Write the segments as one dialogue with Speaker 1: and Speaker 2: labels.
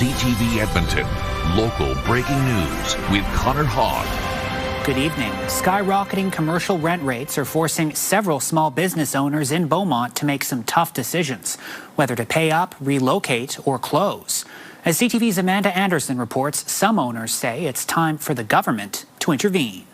Speaker 1: CTV Edmonton, local breaking news with Connor Hogg.
Speaker 2: Good evening. Skyrocketing commercial rent rates are forcing several small business owners in Beaumont to make some tough decisions, whether to pay up, relocate, or close. As CTV's Amanda Anderson reports, some owners say it's time for the government to intervene.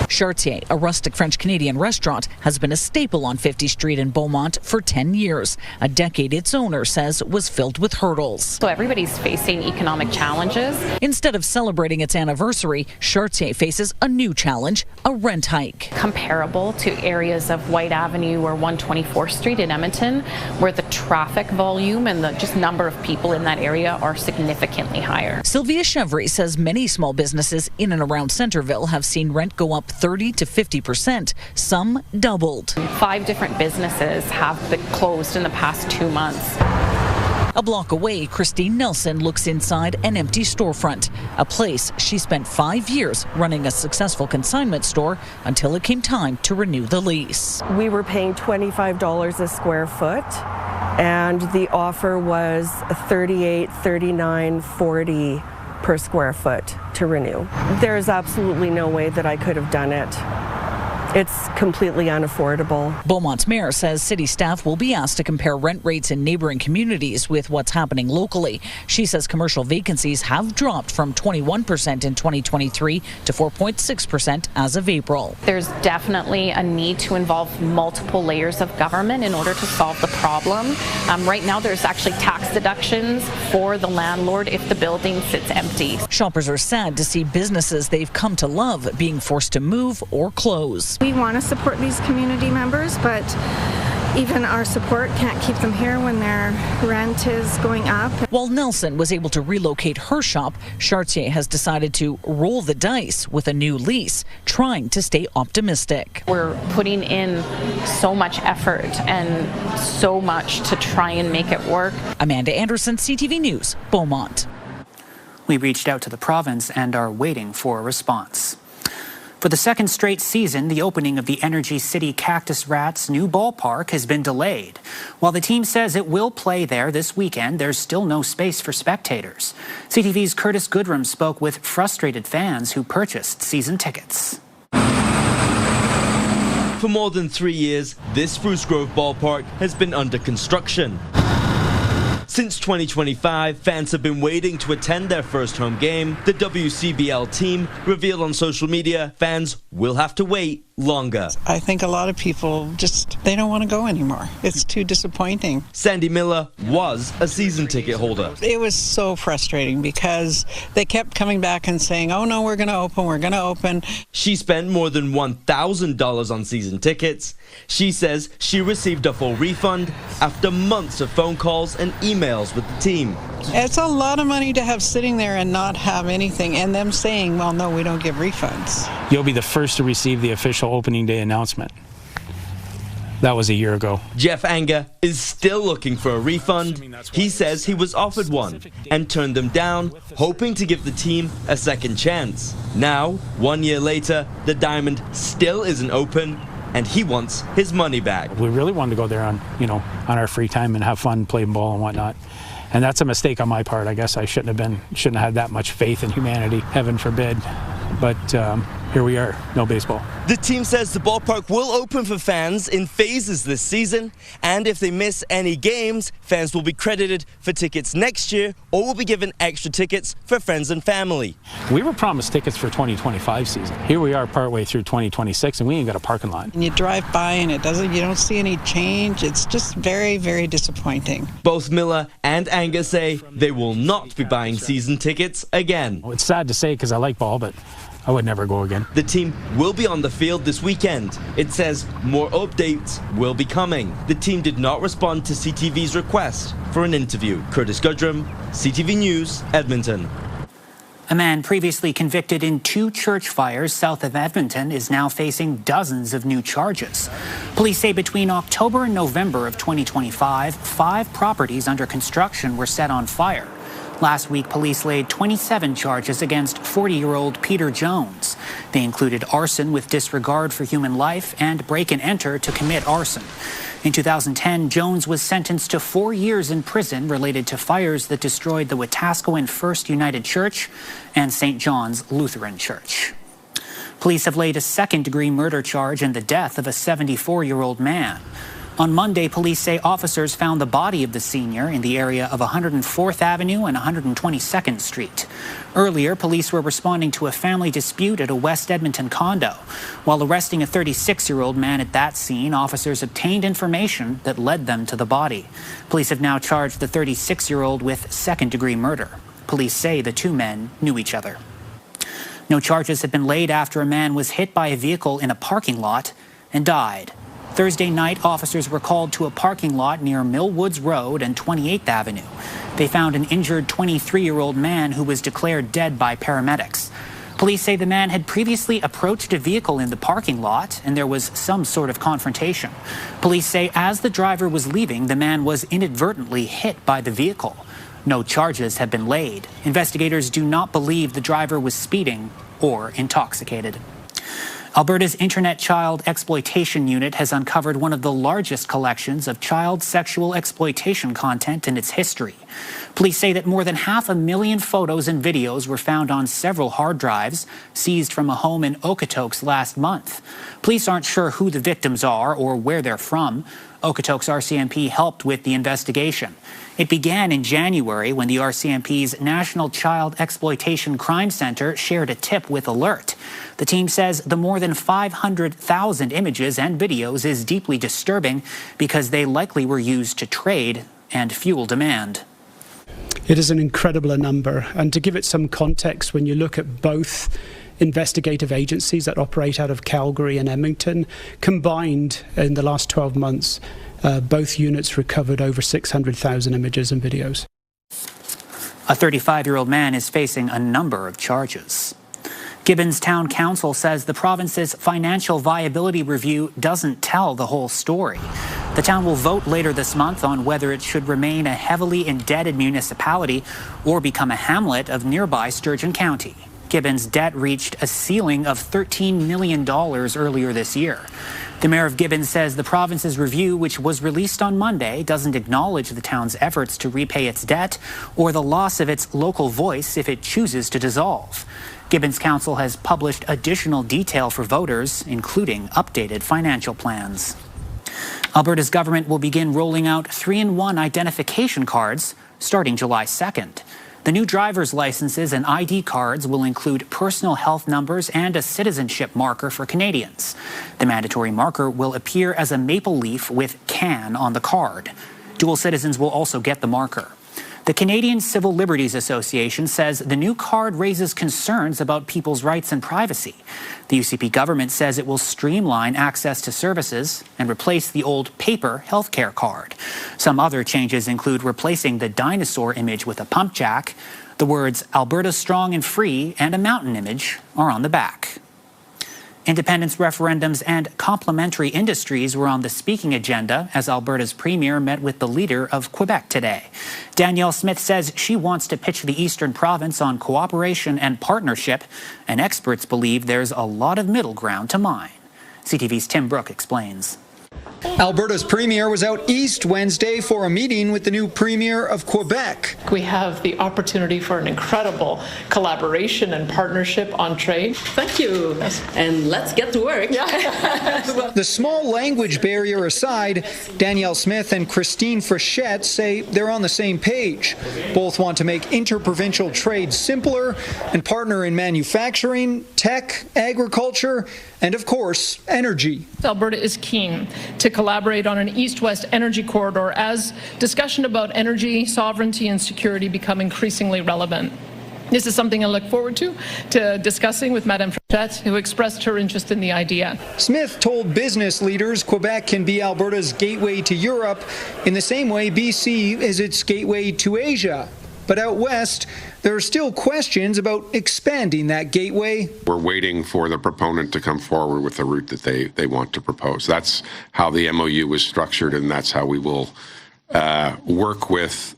Speaker 3: Chartier, a rustic French-Canadian restaurant, has been a staple on 50th Street in Beaumont for 10 years. A decade its owner says was filled with hurdles.
Speaker 4: So everybody's facing economic challenges.
Speaker 3: Instead of celebrating its anniversary, Chartier faces a new challenge, a rent hike.
Speaker 4: Comparable to areas of White Avenue or 124th Street in Edmonton, where the traffic volume and the just number of people in that area are significantly higher.
Speaker 3: Sylvia Chevry says many small businesses in and around Centerville have seen rent go up 30 to 50%. Some doubled.
Speaker 4: 5 different businesses have been closed in the past 2 months.
Speaker 3: A block away, Christine Nelson looks inside an empty storefront, a place she spent 5 years running a successful consignment store until it came time to renew the lease.
Speaker 5: We were paying $25 a square foot, and the offer was $38, $39, $40 per square foot to renew. There's absolutely no way that I could have done it. It's completely unaffordable.
Speaker 3: Beaumont's mayor says city staff will be asked to compare rent rates in neighboring communities with what's happening locally. She says commercial vacancies have dropped from 21% in 2023 to 4.6% as of April.
Speaker 4: There's definitely a need to involve multiple layers of government in order to solve the problem. Right now there's actually tax deductions for the landlord if the building sits empty.
Speaker 3: Shoppers are sad to see businesses they've come to love being forced to move or close.
Speaker 6: We want to support these community members, but even our support can't keep them here when their rent is going up.
Speaker 3: While Nelson was able to relocate her shop, Chartier has decided to roll the dice with a new lease, trying to stay optimistic.
Speaker 4: We're putting in so much effort and so much to try and make it work.
Speaker 3: Amanda Anderson, CTV News, Beaumont.
Speaker 2: We reached out to the province and are waiting for a response. For the second straight season, the opening of the Energy City Cactus Rats' new ballpark has been delayed. While the team says it will play there this weekend, there's still no space for spectators. CTV's Curtis Goodrum spoke with frustrated fans who purchased season tickets.
Speaker 7: For more than 3 years, this Spruce Grove ballpark has been under construction. Since 2025, fans have been waiting to attend their first home game. The WCBL team revealed on social media fans will have to wait longer.
Speaker 8: I think a lot of people they don't want to go anymore. It's too disappointing.
Speaker 7: Sandy Miller was a season ticket holder.
Speaker 8: It was so frustrating because they kept coming back and saying, oh no, we're going to open.
Speaker 7: She spent more than $1,000 on season tickets. She says she received a full refund after months of phone calls and emails with the team.
Speaker 8: It's a lot of money to have sitting there and not have anything, and them saying, well, no, we don't give refunds.
Speaker 9: You'll be the first to receive the official opening day announcement. That was a year ago.
Speaker 7: Jeff Anger is still looking for a refund. He says he was offered one and turned them down, hoping to give the team a second chance. Now, 1 year later, the Diamond still isn't open, and he wants his money back.
Speaker 9: We really wanted to go there on our free time and have fun, playing ball and whatnot. And that's a mistake on my part. I guess I shouldn't have had that much faith in humanity, heaven forbid. But here we are, no baseball.
Speaker 7: The team says the ballpark will open for fans in phases this season, and if they miss any games, fans will be credited for tickets next year or will be given extra tickets for friends and family.
Speaker 9: We were promised tickets for 2025 season. Here we are partway through 2026 and we ain't got a parking lot.
Speaker 8: And you drive by and you don't see any change. It's just very, very disappointing.
Speaker 7: Both Miller and Angus say they will not be buying season tickets again.
Speaker 9: It's sad to say because I like ball, but I would never go again.
Speaker 7: The team will be on the field this weekend. It says more updates will be coming. The team did not respond to CTV's request for an interview. Curtis Goodrum, CTV News, Edmonton.
Speaker 2: A man previously convicted in 2 church fires south of Edmonton is now facing dozens of new charges. Police say between October and November of 2025, 5 properties under construction were set on fire. Last week, police laid 27 charges against 40-year-old Peter Jones. They included arson with disregard for human life and break and enter to commit arson. In 2010, Jones was sentenced to 4 years in prison related to fires that destroyed the Wetaskiwin First United Church and St. John's Lutheran Church. Police have laid a second-degree murder charge in the death of a 74-year-old man. On Monday, police say officers found the body of the senior in the area of 104th Avenue and 122nd Street. Earlier, police were responding to a family dispute at a West Edmonton condo. While arresting a 36-year-old man at that scene, officers obtained information that led them to the body. Police have now charged the 36-year-old with second-degree murder. Police say the two men knew each other. No charges have been laid after a man was hit by a vehicle in a parking lot and died. Thursday night, officers were called to a parking lot near Millwoods Road and 28th Avenue. They found an injured 23-year-old man who was declared dead by paramedics. Police say the man had previously approached a vehicle in the parking lot and there was some sort of confrontation. Police say as the driver was leaving, the man was inadvertently hit by the vehicle. No charges have been laid. Investigators do not believe the driver was speeding or intoxicated. Alberta's Internet Child Exploitation Unit has uncovered one of the largest collections of child sexual exploitation content in its history. Police say that more than 500,000 photos and videos were found on several hard drives seized from a home in Okotoks last month. Police aren't sure who the victims are or where they're from. Okotoks RCMP helped with the investigation. It began in January when the RCMP's National Child Exploitation Crime Center shared a tip with Alert. The team says the more than 500,000 images and videos is deeply disturbing because they likely were used to trade and fuel demand.
Speaker 10: It is an incredible number, and to give it some context, when you look at both investigative agencies that operate out of Calgary and Edmonton, combined in the last 12 months, both units recovered over 600,000 images and videos.
Speaker 2: A 35-year-old man is facing a number of charges. Gibbons Town Council says the province's financial viability review doesn't tell the whole story. The town will vote later this month on whether it should remain a heavily indebted municipality or become a hamlet of nearby Sturgeon County. Gibbons' debt reached a ceiling of $13 million earlier this year. The mayor of Gibbons says the province's review, which was released on Monday, doesn't acknowledge the town's efforts to repay its debt or the loss of its local voice if it chooses to dissolve. Gibbons Council has published additional detail for voters, including updated financial plans. Alberta's government will begin rolling out 3-in-1 identification cards starting July 2nd. The new driver's licenses and ID cards will include personal health numbers and a citizenship marker for Canadians. The mandatory marker will appear as a maple leaf with CAN on the card. Dual citizens will also get the marker. The Canadian Civil Liberties Association says the new card raises concerns about people's rights and privacy. The UCP government says it will streamline access to services and replace the old paper healthcare card. Some other changes include replacing the dinosaur image with a pump jack. The words "Alberta Strong and Free" and a mountain image are on the back. Independence referendums and complementary industries were on the speaking agenda as Alberta's premier met with the leader of Quebec today. Danielle Smith says she wants to pitch the Eastern province on cooperation and partnership, and experts believe there's a lot of middle ground to mine. CTV's Tim Brooke explains.
Speaker 11: Alberta's premier was out east Wednesday for a meeting with the new premier of Quebec.
Speaker 12: We have the opportunity for an incredible collaboration and partnership on trade.
Speaker 13: Thank you. Yes. And let's get to work.
Speaker 11: Yeah. The small language barrier aside, Danielle Smith and Christine Frechette say they're on the same page. Both want to make interprovincial trade simpler and partner in manufacturing, tech, agriculture, and of course, energy.
Speaker 12: Alberta is keen to collaborate on an east-west energy corridor as discussion about energy, sovereignty, and security become increasingly relevant. This is something I look forward to discussing with Madame Frechette, who expressed her interest in the idea.
Speaker 11: Smith told business leaders Quebec can be Alberta's gateway to Europe in the same way BC is its gateway to Asia. But out west, there are still questions about expanding that gateway.
Speaker 14: We're waiting for the proponent to come forward with the route that they want to propose. That's how the MOU was structured, and that's how we will work with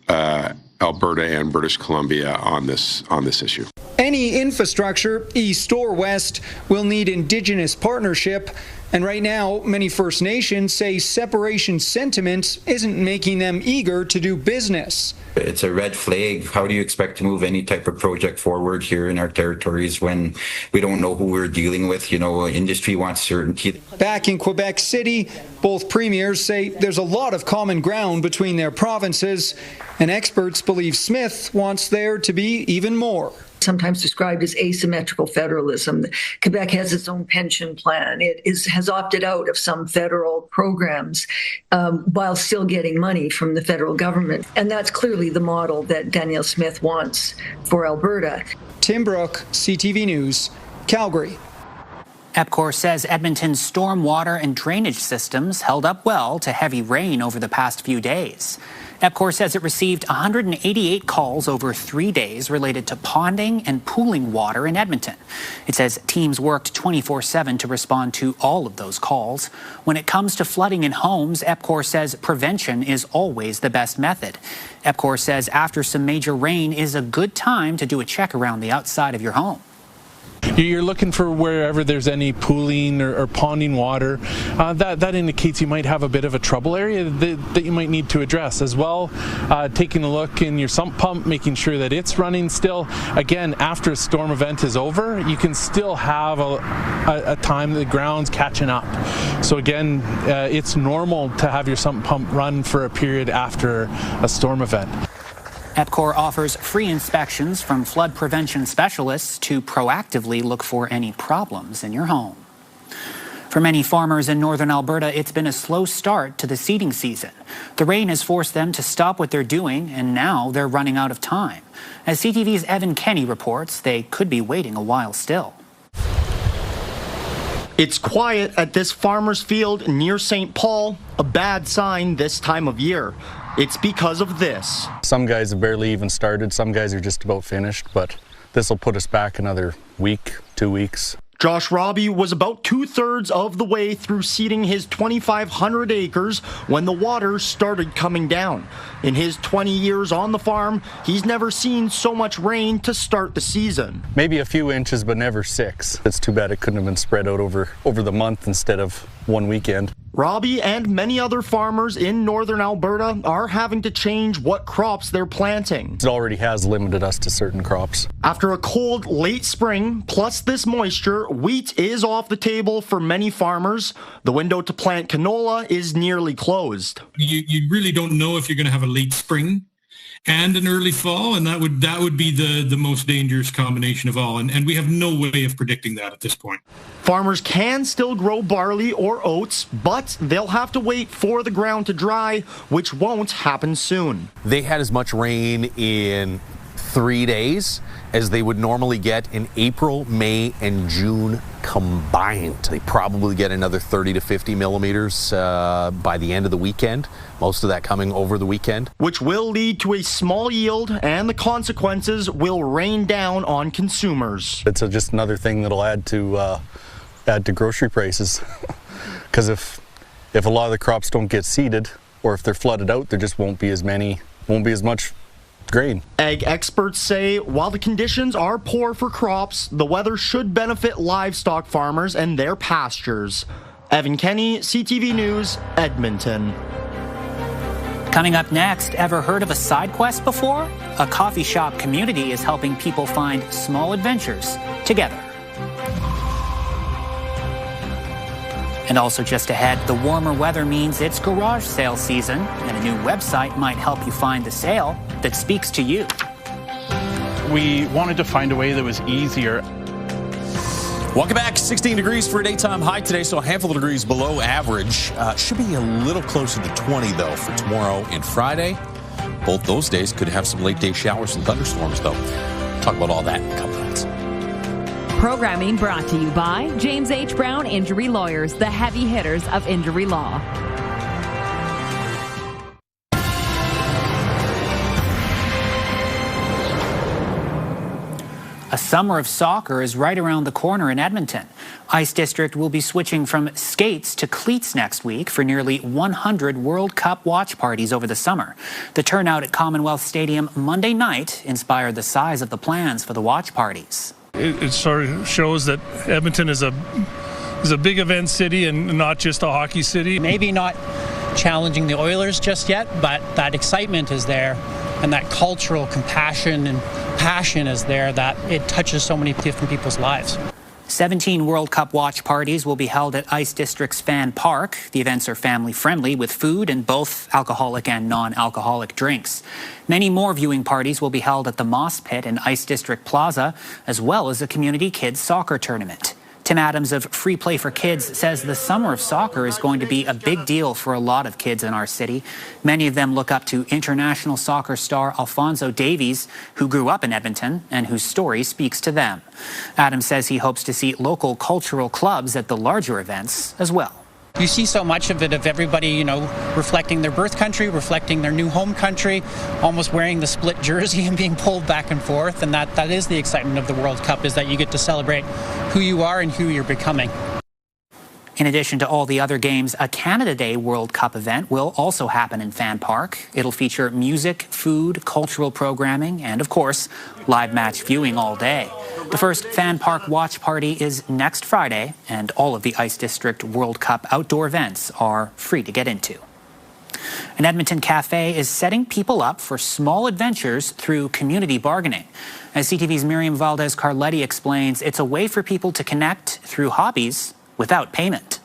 Speaker 14: Alberta and British Columbia on this issue.
Speaker 11: Any infrastructure, east or west, will need Indigenous partnership, And right now, many First Nations say separation sentiment isn't making them eager to do business.
Speaker 15: It's a red flag. How do you expect to move any type of project forward here in our territories when we don't know who we're dealing with? You know, industry wants certainty.
Speaker 11: Back in Quebec City, both premiers say there's a lot of common ground between their provinces, and experts believe Smith wants there to be even more.
Speaker 16: Sometimes described as asymmetrical federalism. Quebec has its own pension plan. It has opted out of some federal programs while still getting money from the federal government. And that's clearly the model that Danielle Smith wants for Alberta.
Speaker 11: Tim Brooke, CTV News, Calgary.
Speaker 2: EPCOR says Edmonton's stormwater and drainage systems held up well to heavy rain over the past few days. EPCOR says it received 188 calls over 3 days related to ponding and pooling water in Edmonton. It says teams worked 24/7 to respond to all of those calls. When it comes to flooding in homes, EPCOR says prevention is always the best method. EPCOR says after some major rain is a good time to do a check around the outside of your home.
Speaker 17: You're looking for wherever there's any pooling or ponding water. That indicates you might have a bit of a trouble area that you might need to address as well. Taking a look in your sump pump, making sure that it's running still. Again, after a storm event is over, you can still have a time the ground's catching up. So again, it's normal to have your sump pump run for a period after a storm event.
Speaker 2: EPCOR offers free inspections from flood prevention specialists to proactively look for any problems in your home. For many farmers in northern Alberta, it's been a slow start to the seeding season. The rain has forced them to stop what they're doing, and now they're running out of time. As CTV's Evan Kenny reports, they could be waiting a while still.
Speaker 18: It's quiet at this farmer's field near St. Paul, a bad sign this time of year. It's because of this.
Speaker 19: Some guys have barely even started, some guys are just about finished, but this will put us back another week, 2 weeks.
Speaker 18: Josh Robbie was about 2/3 of the way through seeding his 2,500 acres when the water started coming down. In his 20 years on the farm, he's never seen so much rain to start the season.
Speaker 19: Maybe a few inches, but never 6. It's too bad it couldn't have been spread out over the month instead of one weekend.
Speaker 18: Robbie and many other farmers in northern Alberta are having to change what crops they're planting.
Speaker 19: It already has limited us to certain crops.
Speaker 18: After a cold late spring, plus this moisture, wheat is off the table for many farmers. The window to plant canola is nearly closed.
Speaker 20: You really don't know if you're going to have a late spring and an early fall, and that would be the most dangerous combination of all, and we have no way of predicting that at this point.
Speaker 18: Farmers can still grow barley or oats, but they'll have to wait for the ground to dry, which won't happen soon.
Speaker 21: They had as much rain in 3 days as they would normally get in April, May, and June combined. They probably get another 30 to 50 millimeters by the end of the weekend, most of that coming over the weekend.
Speaker 18: Which will lead to a small yield, and the consequences will rain down on consumers.
Speaker 19: It's just another thing that'll add to grocery prices. Because if a lot of the crops don't get seeded, or if they're flooded out, there just won't be as much grain.
Speaker 18: Ag experts say while the conditions are poor for crops, the weather should benefit livestock farmers and their pastures. Evan Kenny, CTV News, Edmonton.
Speaker 2: Coming up next, ever heard of a side quest before? A coffee shop community is helping people find small adventures together. And also just ahead, the warmer weather means it's garage sale season, and a new website might help you find the sale that speaks to you.
Speaker 22: We wanted to find a way that was easier.
Speaker 1: Welcome back. 16 degrees for a daytime high today, so a handful of degrees below average. Should be a little closer to 20, though, for tomorrow and Friday. Both those days could have some late day showers and thunderstorms, though. Talk about all that in a couple minutes.
Speaker 23: Programming brought to you by James H. Brown Injury Lawyers, the heavy hitters of injury law.
Speaker 2: A summer of soccer is right around the corner in Edmonton. Ice District will be switching from skates to cleats next week for nearly 100 World Cup watch parties over the summer. The turnout at Commonwealth Stadium Monday night inspired the size of the plans for the watch parties.
Speaker 24: It sort of shows that Edmonton is a
Speaker 4: is a big event city and not just a hockey city.
Speaker 5: Maybe not challenging the Oilers just yet, but that excitement is there, and that cultural compassion and passion is there, that it touches so many different people's lives.
Speaker 2: 17 World Cup watch parties will be held at Ice District's Fan Park. The events are family-friendly with food and both alcoholic and non-alcoholic drinks. Many more viewing parties will be held at the Moss Pit and Ice District Plaza, as well as a community kids soccer tournament. Tim Adams of Free Play for Kids says the summer of soccer is going to be a big deal for a lot of kids in our city. Many of them look up to international soccer star Alphonso Davies, who grew up in Edmonton and whose story speaks to them. Adams says he hopes to see local cultural clubs at the larger events as well.
Speaker 5: You see so much of it, of everybody, reflecting their birth country, reflecting their new home country, almost wearing the split jersey and being pulled back and forth. And that is the excitement of the World Cup, is that you get to celebrate who you are and who you're becoming.
Speaker 2: In addition to all the other games, a Canada Day World Cup event will also happen in Fan Park. It'll feature music, food, cultural programming, and of course, live match viewing all day. The first Fan Park watch party is next Friday, and all of the Ice District World Cup outdoor events are free to get into. An Edmonton cafe is setting people up for small adventures through community bargaining. As CTV's Miriam Valdez-Carletti explains, it's a way for people to connect through hobbies without payment.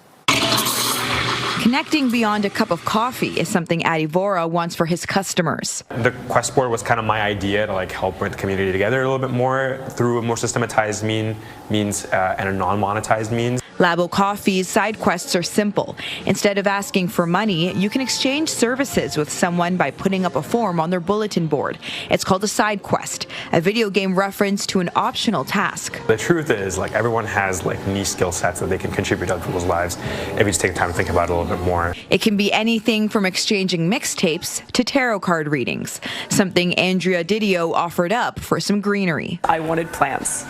Speaker 6: Connecting beyond a cup of coffee is something Adi Vora wants for his customers.
Speaker 24: The quest board was kind of my idea to help bring the community together a little bit more through a more systematized means and a non-monetized means.
Speaker 6: Labo Coffee's side quests are simple. Instead of asking for money, you can exchange services with someone by putting up a form on their bulletin board. It's called a side quest, a video game reference to an optional task.
Speaker 24: The truth is, everyone has niche skill sets that they can contribute to other people's lives if you just take the time to think about it a little bit more.
Speaker 6: It can be anything from exchanging mixtapes to tarot card readings, something Andrea Didio offered up for some greenery.
Speaker 25: I wanted plants.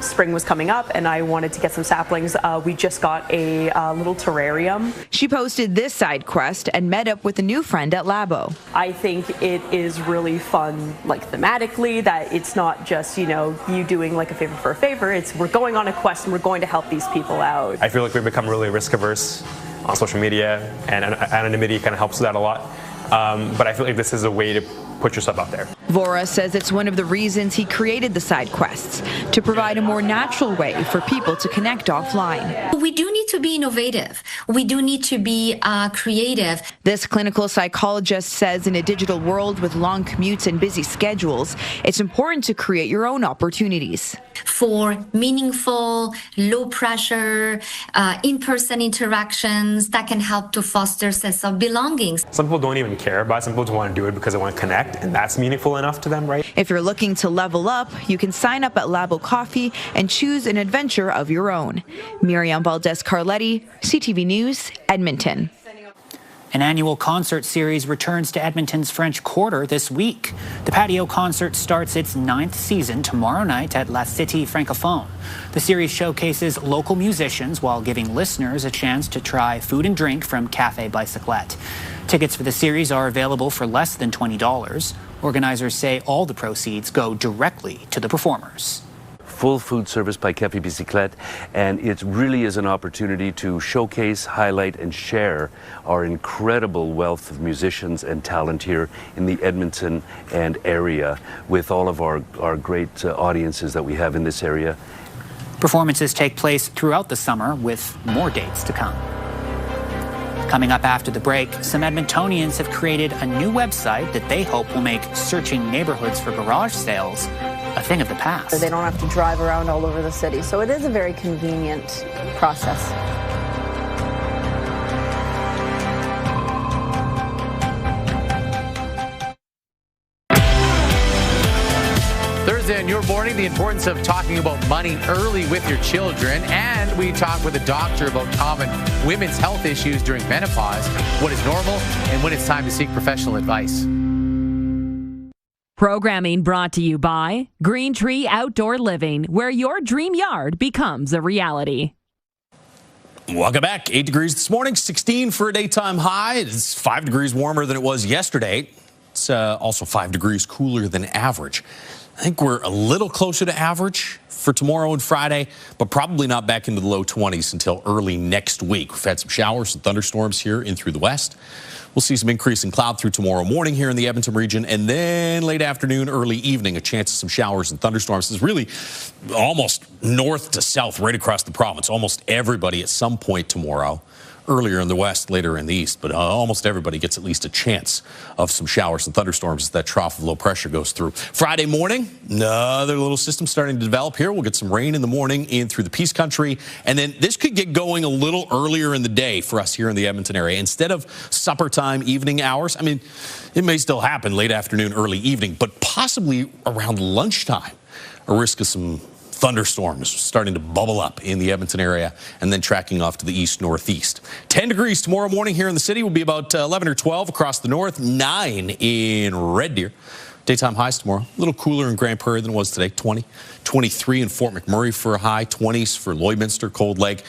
Speaker 25: Spring was coming up and I wanted to get some saplings. We just got a little terrarium.
Speaker 6: She posted this side quest and met up with a new friend at Labo.
Speaker 25: I think it is really fun, thematically, that it's not just, you doing a favor for a favor. It's we're going on a quest and we're going to help these people out.
Speaker 24: I feel like we've become really risk averse on social media, and anonymity kind of helps with that a lot. But I feel like this is a way to put yourself out there.
Speaker 6: Vora says it's one of the reasons he created the side quests, to provide a more natural way for people to connect offline.
Speaker 26: We do need to be innovative. We do need to be creative.
Speaker 6: This clinical psychologist says in a digital world with long commutes and busy schedules, it's important to create your own opportunities.
Speaker 26: For meaningful, low-pressure, in-person interactions that can help to foster a sense of belonging.
Speaker 24: Some people don't even care about it. Some people just want to do it because they want to connect, and that's meaningful enough to them, right?
Speaker 6: If you're looking to level up, you can sign up at Labo Coffee and choose an adventure of your own. Miriam Valdez-Carletti, CTV News, Edmonton.
Speaker 2: An annual concert series returns to Edmonton's French Quarter this week. The patio concert starts its 9th season tomorrow night at La Cité Francophone. The series showcases local musicians while giving listeners a chance to try food and drink from Café Bicyclette. Tickets for the series are available for less than $20. Organizers say all the proceeds go directly to the performers.
Speaker 27: Full food service by Café Bicyclette, and it really is an opportunity to showcase, highlight, and share our incredible wealth of musicians and talent here in the Edmonton and area with all of our great audiences that we have in this area.
Speaker 2: Performances take place throughout the summer with more dates to come. Coming up after the break, some Edmontonians have created a new website that they hope will make searching neighborhoods for garage sales a thing of the past.
Speaker 28: They don't have to drive around all over the city, so it is a very convenient process.
Speaker 29: Thursday on Your Morning, the importance of talking about money early with your children, and we talk with a doctor about common women's health issues during menopause, what is normal, and when it's time to seek professional advice.
Speaker 23: Programming brought to you by Green Tree Outdoor Living, where your dream yard becomes a reality.
Speaker 1: Welcome back. 8 degrees this morning, 16 for a daytime high. It's 5 degrees warmer than it was yesterday. It's also 5 degrees cooler than average. I think we're a little closer to average for tomorrow and Friday, but probably not back into the low 20s until early next week. We've had some showers and thunderstorms here in through the west. We'll see some increase in cloud through tomorrow morning here in the Edmonton region, and then late afternoon, early evening, a chance of some showers and thunderstorms. This is really almost north to south, right across the province. Almost everybody at some point tomorrow. Earlier in the west, later in the east, but almost everybody gets at least a chance of some showers and thunderstorms as that trough of low pressure goes through. Friday morning, another little system starting to develop here. We'll get some rain in the morning in through the Peace Country, and then this could get going a little earlier in the day for us here in the Edmonton area. Instead of supper time, evening hours, I mean, it may still happen late afternoon, early evening, but possibly around lunchtime, a risk of some thunderstorms starting to bubble up in the Edmonton area and then tracking off to the east-northeast. 10 degrees tomorrow morning here in the city. Will be about 11 or 12 across the north, 9 in Red Deer. Daytime highs tomorrow. A little cooler in Grand Prairie than it was today. 20, 23 in Fort McMurray for a high, 20s for Lloydminster, Cold Lake.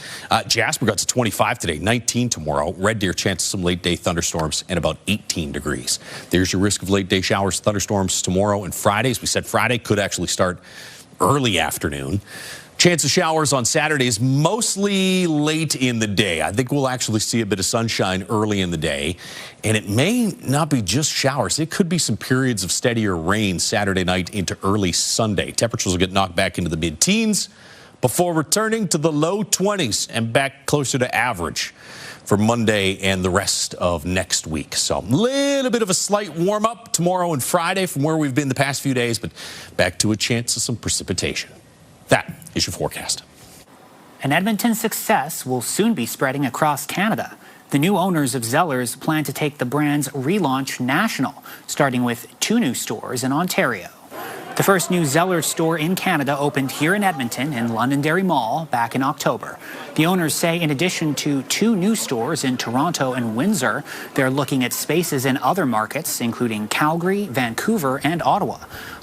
Speaker 1: Jasper got to 25 today, 19 tomorrow. Red Deer, chance of some late-day thunderstorms and about 18 degrees. There's your risk of late-day showers, thunderstorms tomorrow and Friday. As we said, Friday could actually start early afternoon. Chance of showers on Saturdays, mostly late in the day. I think we'll actually see a bit of sunshine early in the day. And it may not be just showers. It could be some periods of steadier rain Saturday night into early Sunday. Temperatures will get knocked back into the mid-teens before returning to the low 20s and back closer to average for Monday and the rest of next week. So a little bit of a slight warm up tomorrow and Friday from where we've been the past few days, but back to a chance of some precipitation. That is your forecast.
Speaker 2: An Edmonton success will soon be spreading across Canada. The new owners of Zellers plan to take the brand's relaunch national, starting with 2 new stores in Ontario. The first new Zellers store in Canada opened here in Edmonton in Londonderry Mall back in October. The owners say in addition to 2 new stores in Toronto and Windsor, they're looking at spaces in other markets, including Calgary, Vancouver, and Ottawa.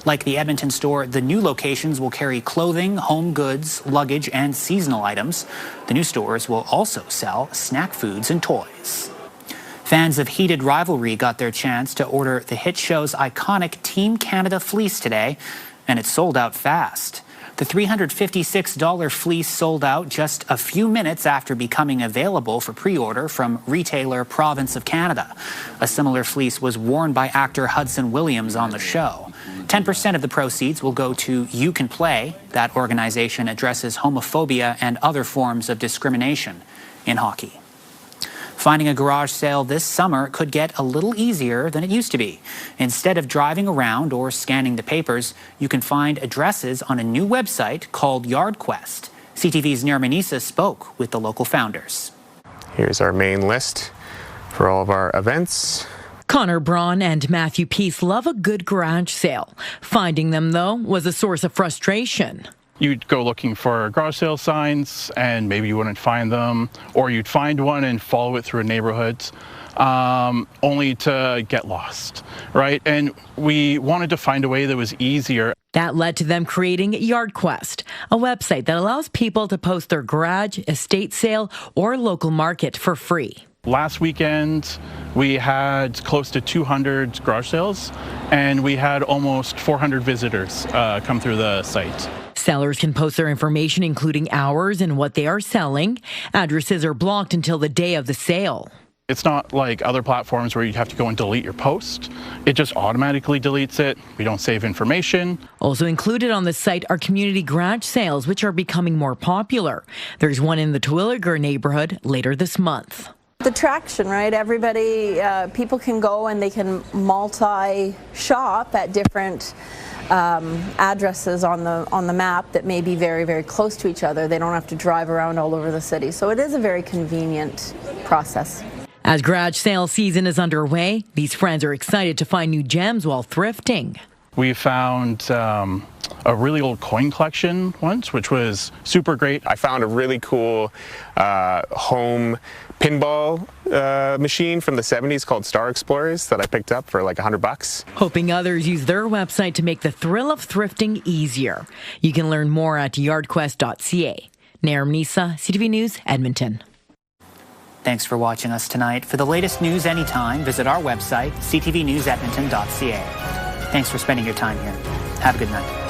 Speaker 2: Like the Edmonton store, the new locations will carry clothing, home goods, luggage, and seasonal items. The new stores will also sell snack foods and toys. Fans of heated Rivalry got their chance to order the hit show's iconic Team Canada fleece today, and it sold out fast. The $356 fleece sold out just a few minutes after becoming available for pre-order from retailer Province of Canada. A similar fleece was worn by actor Hudson Williams on the show. 10% of the proceeds will go to You Can Play. That organization addresses homophobia and other forms of discrimination in hockey. Finding a garage sale this summer could get a little easier than it used to be. Instead of driving around or scanning the papers, you can find addresses on a new website called YardQuest. CTV's Nir Manisa spoke with the local founders.
Speaker 3: Here's our main list for all of our events.
Speaker 7: Connor Braun and Matthew Peace love a good garage sale. Finding them, though, was a source of frustration.
Speaker 22: You'd go looking for garage sale signs and maybe you wouldn't find them, or you'd find one and follow it through a neighborhood only to get lost, right? And we wanted to find a way that was easier.
Speaker 7: That led to them creating YardQuest, a website that allows people to post their garage, estate sale, or local market for free.
Speaker 22: Last weekend, we had close to 200 garage sales, and we had almost 400 visitors come through the site.
Speaker 7: Sellers can post their information, including hours and what they are selling. Addresses are blocked until the day of the sale.
Speaker 22: It's not like other platforms where you have to go and delete your post. It just automatically deletes it. We don't save information.
Speaker 7: Also included on the site are community garage sales, which are becoming more popular. There's one in the Terwillegar neighborhood later this month.
Speaker 28: The traction, right? Everybody, people can go and they can multi-shop at different addresses on the map that may be very, very close to each other. They don't have to drive around all over the city. So it is a very convenient process.
Speaker 7: As garage sale season is underway, these friends are excited to find new gems while thrifting.
Speaker 22: We found a really old coin collection once, which was super great.
Speaker 3: I found a really cool home pinball machine from the 70s called Star Explorers that I picked up for like $100.
Speaker 7: Hoping others use their website to make the thrill of thrifting easier. You can learn more at yardquest.ca. Nir Manisa, CTV News, Edmonton.
Speaker 2: Thanks for watching us tonight. For the latest news anytime, visit our website, ctvnewsedmonton.ca. Thanks for spending your time here. Have a good night.